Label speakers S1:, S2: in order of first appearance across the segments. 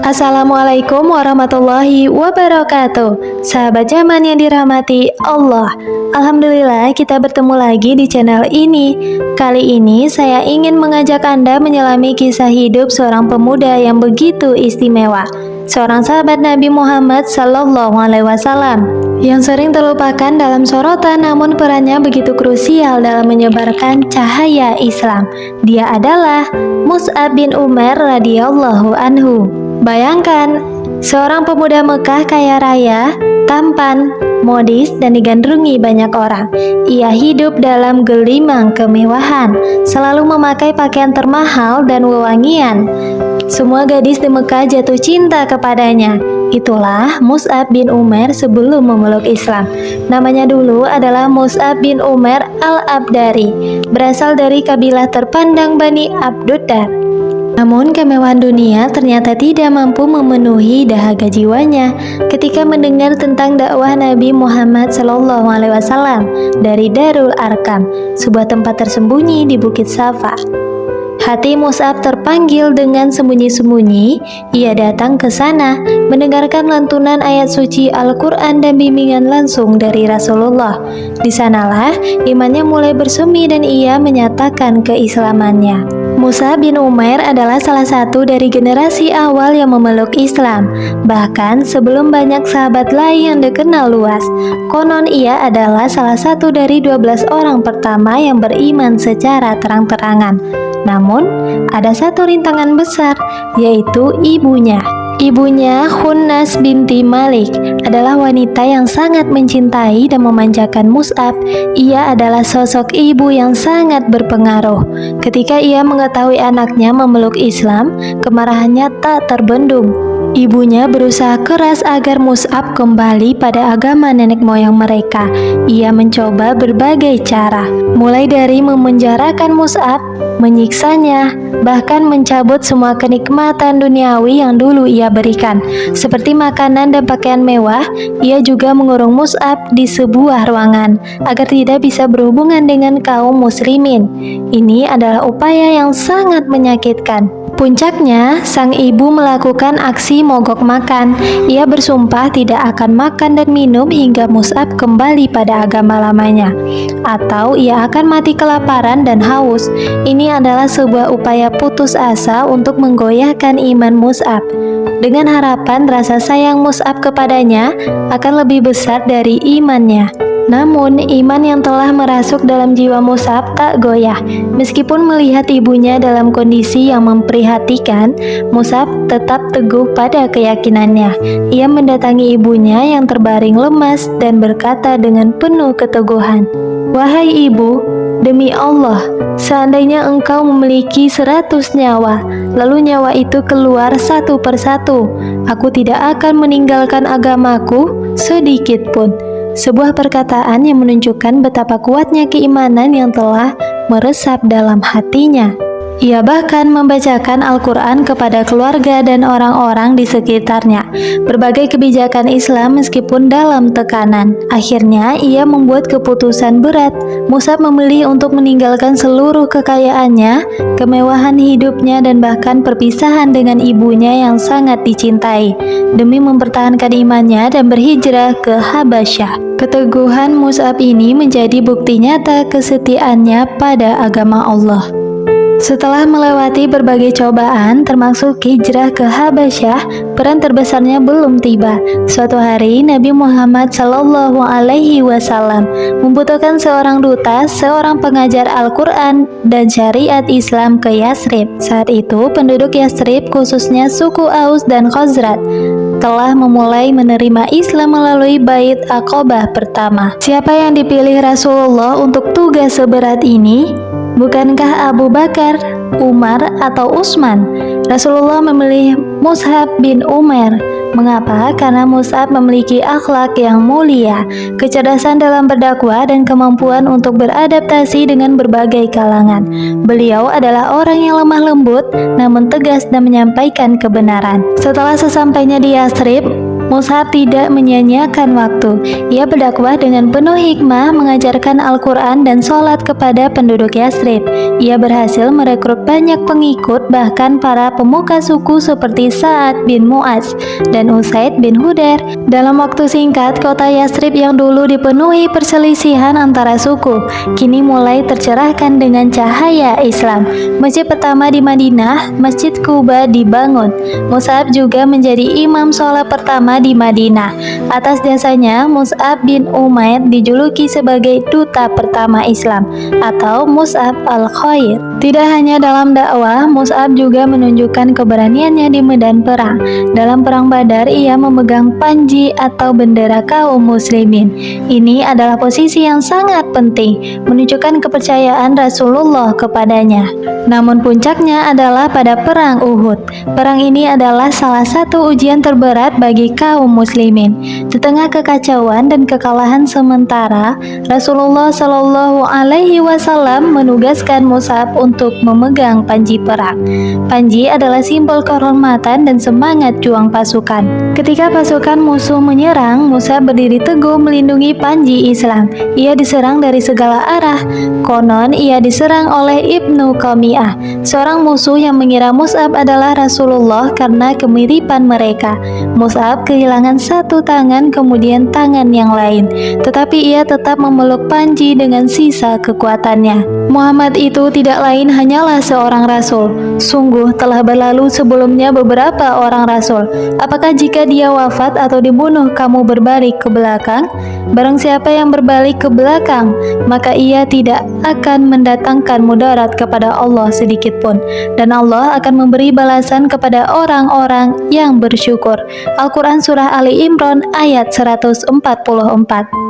S1: Assalamualaikum warahmatullahi wabarakatuh. Sahabat zaman yang dirahmati Allah, Alhamdulillah kita bertemu lagi di channel ini. Kali ini saya ingin mengajak Anda menyelami kisah hidup seorang pemuda yang begitu istimewa, seorang sahabat Nabi Muhammad SAW yang sering terlupakan dalam sorotan, namun perannya begitu krusial dalam menyebarkan cahaya Islam. Dia adalah Mus'ab bin Umair radhiyallahu anhu. Bayangkan, seorang pemuda Mekah kaya raya, tampan, modis, dan digandrungi banyak orang. Ia hidup dalam gelimang kemewahan, selalu memakai pakaian termahal dan wewangian. Semua gadis di Mekah jatuh cinta kepadanya. Itulah Mus'ab bin Umair sebelum memeluk Islam. Namanya dulu adalah Mus'ab bin Umair al-Abdari, berasal dari kabilah terpandang Bani Abduddar. Namun kemewahan dunia ternyata tidak mampu memenuhi dahaga jiwanya ketika mendengar tentang dakwah Nabi Muhammad SAW dari Darul Arkam, sebuah tempat tersembunyi di Bukit Safa. Hati Mus'ab terpanggil dengan sembunyi-sembunyi. Ia datang ke sana, mendengarkan lantunan ayat suci Al-Quran dan bimbingan langsung dari Rasulullah. Di sanalah imannya mulai bersemi dan ia menyatakan keislamannya. Mus'ab bin Umair adalah salah satu dari generasi awal yang memeluk Islam, bahkan sebelum banyak sahabat lain yang dikenal luas. Konon ia adalah salah satu dari 12 orang pertama yang beriman secara terang-terangan. Namun, ada satu rintangan besar, yaitu ibunya. Ibunya, Khunnas binti Malik, adalah wanita yang sangat mencintai dan memanjakan Mus'ab. Ia adalah sosok ibu yang sangat berpengaruh. Ketika ia mengetahui anaknya memeluk Islam, kemarahannya tak terbendung. Ibunya berusaha keras agar Mus'ab kembali pada agama nenek moyang mereka. Ia mencoba berbagai cara, mulai dari memenjarakan Mus'ab, menyiksanya, bahkan mencabut semua kenikmatan duniawi yang dulu ia berikan, seperti makanan dan pakaian mewah. Ia juga mengurung Mus'ab di sebuah ruangan agar tidak bisa berhubungan dengan kaum muslimin. Ini adalah upaya yang sangat menyakitkan. Puncaknya, sang ibu melakukan aksi mogok makan. Ia bersumpah tidak akan makan dan minum hingga Mus'ab kembali pada agama lamanya, atau ia akan mati kelaparan dan haus. Ini adalah sebuah upaya putus asa untuk menggoyahkan iman Mus'ab, dengan harapan rasa sayang Mus'ab kepadanya akan lebih besar dari imannya. Namun, iman yang telah merasuk dalam jiwa Mus'ab tak goyah. Meskipun melihat ibunya dalam kondisi yang memprihatinkan, Mus'ab tetap teguh pada keyakinannya. Ia mendatangi ibunya yang terbaring lemas dan berkata dengan penuh keteguhan, "Wahai ibu, demi Allah, seandainya engkau memiliki 100 nyawa, lalu nyawa itu keluar satu persatu, aku tidak akan meninggalkan agamaku sedikit pun." Sebuah perkataan yang menunjukkan betapa kuatnya keimanan yang telah meresap dalam hatinya. Ia bahkan membacakan Al-Quran kepada keluarga dan orang-orang di sekitarnya. Berbagai kebijakan Islam meskipun dalam tekanan. Akhirnya ia membuat keputusan berat. Mus'ab memilih untuk meninggalkan seluruh kekayaannya, kemewahan hidupnya, dan bahkan perpisahan dengan ibunya yang sangat dicintai, demi mempertahankan imannya dan berhijrah ke Habasyah. Keteguhan Mus'ab ini menjadi bukti nyata kesetiaannya pada agama Allah. Setelah melewati berbagai cobaan, termasuk hijrah ke Habasyah, peran terbesarnya belum tiba. Suatu hari, Nabi Muhammad SAW membutuhkan seorang duta, seorang pengajar Al-Quran dan syariat Islam ke Yasrib. Saat itu, penduduk Yasrib, khususnya suku Aus dan Khazraj, telah memulai menerima Islam melalui Bait Aqabah pertama. Siapa yang dipilih Rasulullah untuk tugas seberat ini? Bukankah Abu Bakar, Umar, atau Utsman? Rasulullah memilih Mus'ab bin Umair. Mengapa? Karena Mus'ab memiliki akhlak yang mulia, kecerdasan dalam berdakwah, dan kemampuan untuk beradaptasi dengan berbagai kalangan. Beliau adalah orang yang lemah lembut, namun tegas dan menyampaikan kebenaran. Setelah sesampainya di Yasrib, Mus'ab tidak menyia-nyiakan waktu. Ia berdakwah dengan penuh hikmah, mengajarkan Al-Quran dan sholat kepada penduduk Yathrib. Ia berhasil merekrut banyak pengikut, bahkan para pemuka suku seperti Sa'ad bin Mu'adz dan Usaid bin Hudair. Dalam waktu singkat, kota Yathrib yang dulu dipenuhi perselisihan antara suku, kini mulai tercerahkan dengan cahaya Islam. Masjid pertama di Madinah, Masjid Quba, dibangun. Mus'ab juga menjadi imam sholat pertama di Madinah. Atas jasanya, Mus'ab bin Umair dijuluki sebagai duta pertama Islam atau Mus'ab al-Khair. Tidak hanya dalam dakwah, Mus'ab juga menunjukkan keberaniannya di medan perang. Dalam perang Badar, ia memegang panji atau bendera kaum muslimin. Ini adalah posisi yang sangat penting, menunjukkan kepercayaan Rasulullah kepadanya. Namun puncaknya adalah pada perang Uhud. Perang ini adalah salah satu ujian terberat bagi kaum muslimin. Di tengah kekacauan dan kekalahan sementara, Rasulullah Shallallahu Alaihi Wasallam menugaskan Mus'ab untuk memegang panji perang. Panji adalah simbol kehormatan dan semangat juang pasukan. Ketika pasukan musuh menyerang, Mus'ab berdiri teguh melindungi panji Islam. Ia diserang dari segala arah. Konon ia diserang oleh Ibnu Qami'ah, seorang musuh yang mengira Mus'ab adalah Rasulullah karena kemiripan mereka. Mus'ab kehilangan satu tangan, kemudian tangan yang lain, tetapi ia tetap memeluk panji dengan sisa kekuatannya. Muhammad itu tidak lain hanyalah seorang rasul. Sungguh telah berlalu sebelumnya beberapa orang rasul. Apakah jika dia wafat atau dibunuh kamu berbalik ke belakang? Barang siapa yang berbalik ke belakang, maka ia tidak akan mendatangkan mudarat kepada Allah sedikit pun, dan Allah akan memberi balasan kepada orang-orang yang bersyukur. Al-Quran Surah Ali Imran ayat 144.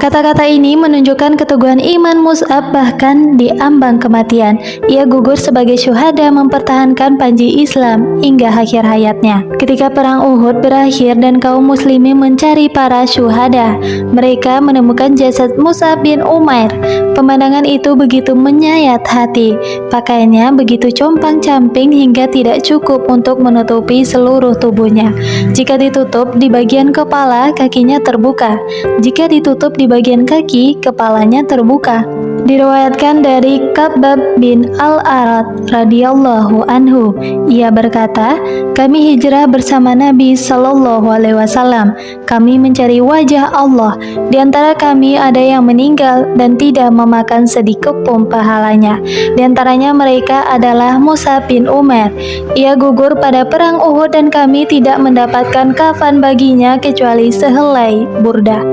S1: Kata-kata ini menunjukkan keteguhan iman Mus'ab bahkan di ambang kematian. Ia gugur sebagai syuhada mempertahankan panji Islam hingga akhir hayatnya. Ketika perang Uhud berakhir dan kaum muslimin mencari para syuhada, mereka menemukan jasad Mus'ab bin Umair. Pemandangan itu begitu menyayat hati. Pakaiannya begitu compang-camping hingga tidak cukup untuk menutupi seluruh tubuhnya. Jika ditutup di bagian kepala, kakinya terbuka. Jika ditutup di bagian kaki, kepalanya terbuka. Diriwayatkan dari Khabbab bin Al-Arat radhiyallahu anhu, ia berkata, kami hijrah bersama Nabi Shallallahu Alaihi Wasallam. Kami mencari wajah Allah. Di antara kami ada yang meninggal dan tidak memakan sedikit pun pahalanya. Di antaranya mereka adalah Mus'ab bin Umair. Ia gugur pada perang Uhud dan kami tidak mendapatkan kafan baginya kecuali sehelai burdah.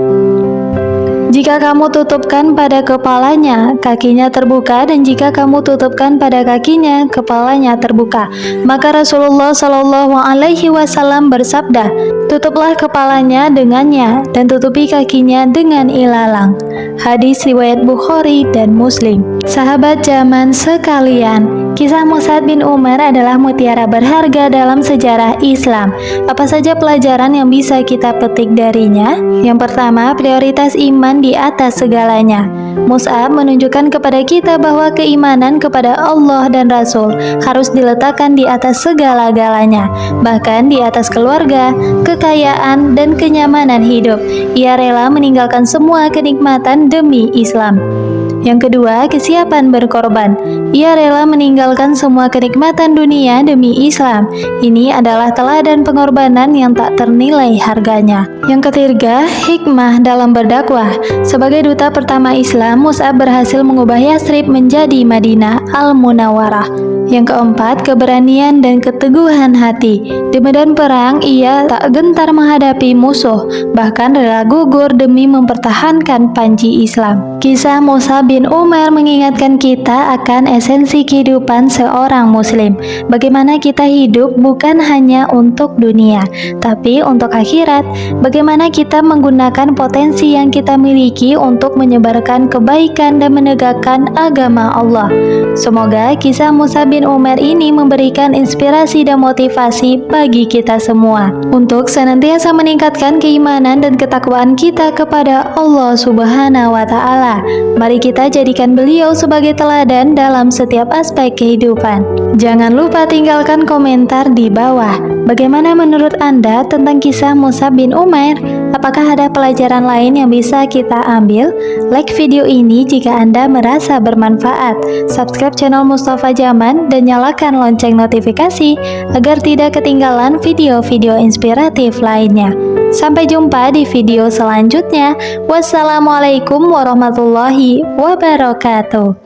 S1: Jika kamu tutupkan pada kepalanya, kakinya terbuka, dan jika kamu tutupkan pada kakinya, kepalanya terbuka. Maka Rasulullah Shallallahu Alaihi Wasallam bersabda, tutuplah kepalanya dengannya dan tutupi kakinya dengan ilalang. Hadis riwayat Bukhari dan Muslim. Sahabat zaman sekalian, kisah Mus'ab bin Umair adalah mutiara berharga dalam sejarah Islam. Apa saja pelajaran yang bisa kita petik darinya? Yang pertama, prioritas iman di atas segalanya. Mus'ab menunjukkan kepada kita bahwa keimanan kepada Allah dan Rasul harus diletakkan di atas segala-galanya, bahkan di atas keluarga, kekayaan, dan kenyamanan hidup. Ia rela meninggalkan semua kenikmatan demi Islam. Yang kedua, kesiapan berkorban. Ia rela meninggalkan semua kenikmatan dunia demi Islam. Ini adalah teladan pengorbanan yang tak ternilai harganya. Yang ketiga, hikmah dalam berdakwah. Sebagai duta pertama Islam, Mus'ab berhasil mengubah Yathrib menjadi Madinah Al-Munawwarah. Yang keempat, keberanian dan keteguhan hati. Di medan perang, ia tak gentar menghadapi musuh, bahkan rela gugur demi mempertahankan panji Islam. Kisah Mus'ab bin Umair mengingatkan kita akan esensi kehidupan seorang muslim. Bagaimana kita hidup bukan hanya untuk dunia, tapi untuk akhirat. Bagaimana kita menggunakan potensi yang kita miliki untuk menyebarkan kebaikan dan menegakkan agama Allah. Semoga kisah Mus'ab bin Umair ini memberikan inspirasi dan motivasi bagi kita semua untuk senantiasa meningkatkan keimanan dan ketakwaan kita kepada Allah Subhanahu wa Ta'ala. Mari kita kita jadikan beliau sebagai teladan dalam setiap aspek kehidupan. Jangan lupa tinggalkan komentar di bawah. Bagaimana menurut Anda tentang kisah Mus'ab bin Umair? Apakah ada pelajaran lain yang bisa kita ambil? Like video ini jika Anda merasa bermanfaat. Subscribe channel Mustafa Zaman dan nyalakan lonceng notifikasi agar tidak ketinggalan video-video inspiratif lainnya. Sampai jumpa di video selanjutnya. Wassalamualaikum warahmatullahi wabarakatuh.